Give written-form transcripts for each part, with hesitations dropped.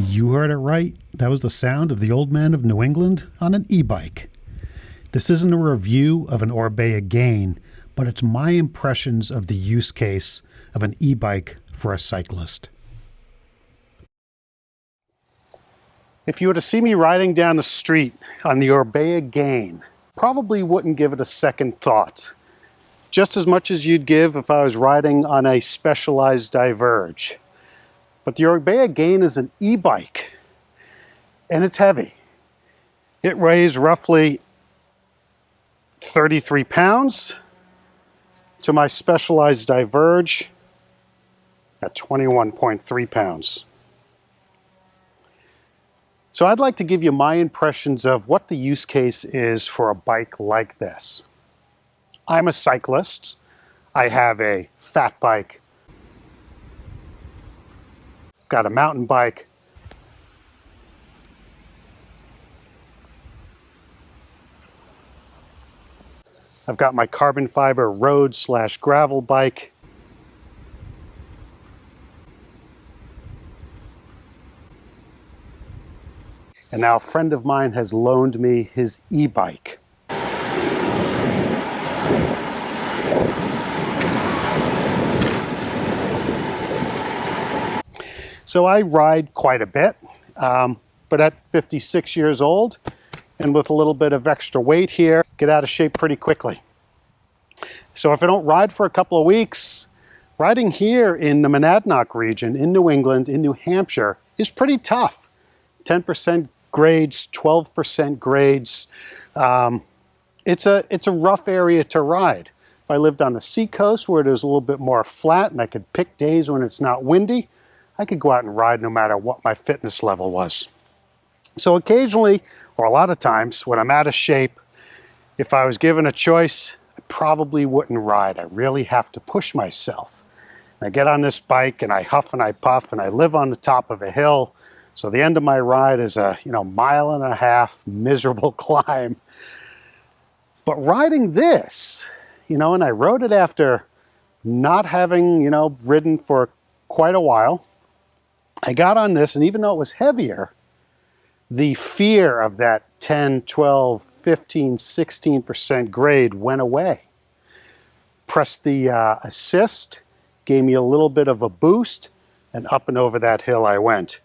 You heard it right. That was the sound of the old man of New England on an e-bike. This isn't a review of an Orbea Gain, but it's my impressions of the use case of an e-bike for a cyclist. If you were to see me riding down the street on the Orbea Gain, probably wouldn't give it a second thought. Just as much as you'd give if I was riding on a Specialized Diverge. But the Orbea Gain is an e-bike, and it's heavy. It weighs roughly 33 pounds to my Specialized Diverge at 21.3 pounds. So I'd like to give you my impressions of what the use case is for a bike like this. I'm a cyclist. I have a fat bike, got a mountain bike, I've got my carbon fiber road/gravel bike, and now a friend of mine has loaned me his e-bike. So I ride quite a bit, but at 56 years old and with a little bit of extra weight here, get out of shape pretty quickly. So if I don't ride for a couple of weeks, riding here in the Monadnock region, in New England, in New Hampshire, is pretty tough. 10% grades, 12% grades. It's a rough area to ride. If I lived on the seacoast where it was a little bit more flat and I could pick days when it's not windy, I could go out and ride no matter what my fitness level was. So occasionally, or a lot of times, when I'm out of shape, if I was given a choice, I probably wouldn't ride. I really have to push myself. And I get on this bike and I huff and I puff and I live on the top of a hill. So the end of my ride is a mile and a half miserable climb. But riding this, and I rode it after not having, ridden for quite a while. I got on this, and even though it was heavier, the fear of that 10, 12, 15, 16% grade went away. Pressed the assist, gave me a little bit of a boost, and up and over that hill I went.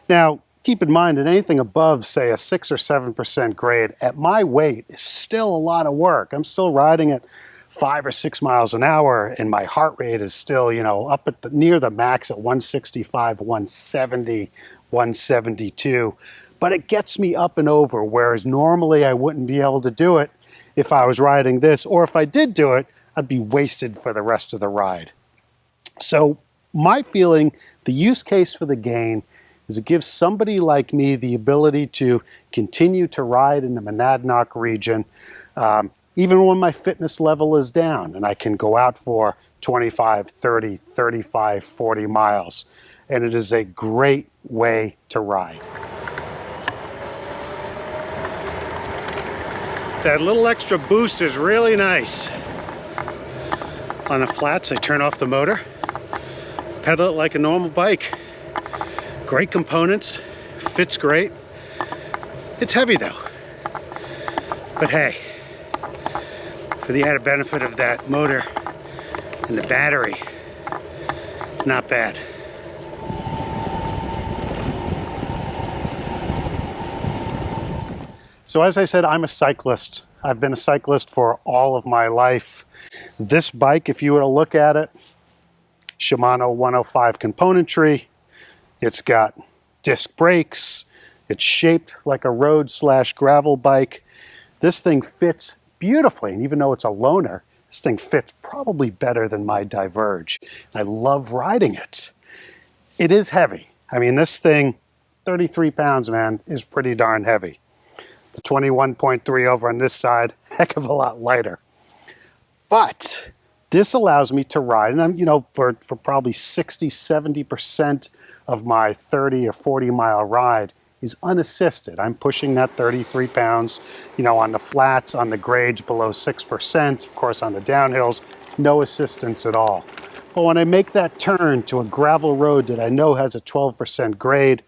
Now, keep in mind that anything above, say, a 6 or 7% grade at my weight is still a lot of work. I'm still riding at 5 or 6 miles an hour, and my heart rate is still, up at near the max at 165, 170, 172. But it gets me up and over, whereas normally I wouldn't be able to do it if I was riding this, or if I did do it, I'd be wasted for the rest of the ride. So my feeling, the use case for the Gain is it gives somebody like me the ability to continue to ride in the Monadnock region, even when my fitness level is down, and I can go out for 25, 30, 35, 40 miles. And it is a great way to ride. That little extra boost is really nice. On the flats, I turn off the motor, pedal it like a normal bike. Great components, fits great. It's heavy though, but hey, for the added benefit of that motor and the battery, it's not bad. So as I said, I'm a cyclist. I've been a cyclist for all of my life. This bike, if you were to look at it, Shimano 105 componentry, it's got disc brakes. It's shaped like a road/gravel bike. This thing fits beautifully, and even though it's a loaner, this thing fits probably better than my Diverge. I love riding it. It is heavy. I mean, this thing, 33 pounds, man, is pretty darn heavy. The 21.3 over on this side, heck of a lot lighter. But this allows me to ride, and I'm, for probably 60, 70% of my 30 or 40 mile ride is unassisted. I'm pushing that 33 pounds, you know, on the flats, on the grades below 6%, of course on the downhills, no assistance at all. But when I make that turn to a gravel road that I know has a 12% grade,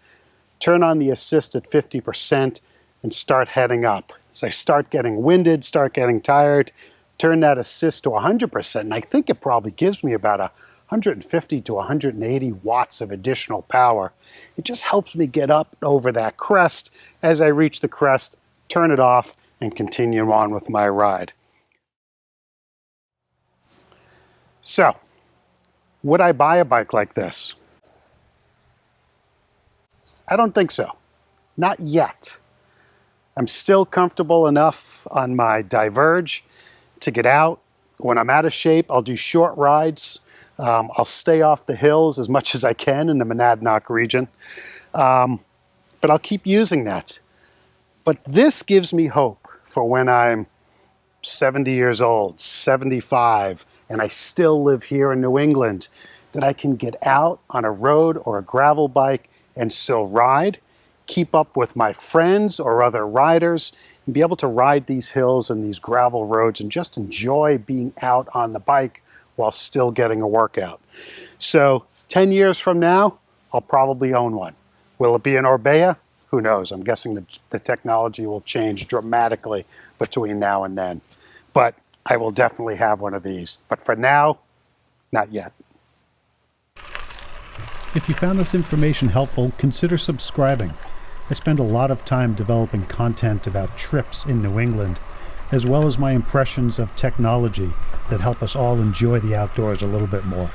turn on the assist at 50% and start heading up. As I start getting winded, start getting tired, turn that assist to 100%, and I think it probably gives me about 150 to 180 watts of additional power. It just helps me get up over that crest. As I reach the crest, turn it off and continue on with my ride. So, would I buy a bike like this? I don't think so. Not yet. I'm still comfortable enough on my Diverge to get out. When I'm out of shape, I'll do short rides. I'll stay off the hills as much as I can in the Monadnock region. But I'll keep using that. But this gives me hope for when I'm 70 years old, 75, and I still live here in New England, that I can get out on a road or a gravel bike and still ride, keep up with my friends or other riders, and be able to ride these hills and these gravel roads and just enjoy being out on the bike while still getting a workout. So 10 years from now, I'll probably own one. Will it be an Orbea? Who knows? I'm guessing the technology will change dramatically between now and then. But I will definitely have one of these. But for now, not yet. If you found this information helpful, consider subscribing. I spend a lot of time developing content about trips in New England, as well as my impressions of technology that help us all enjoy the outdoors a little bit more.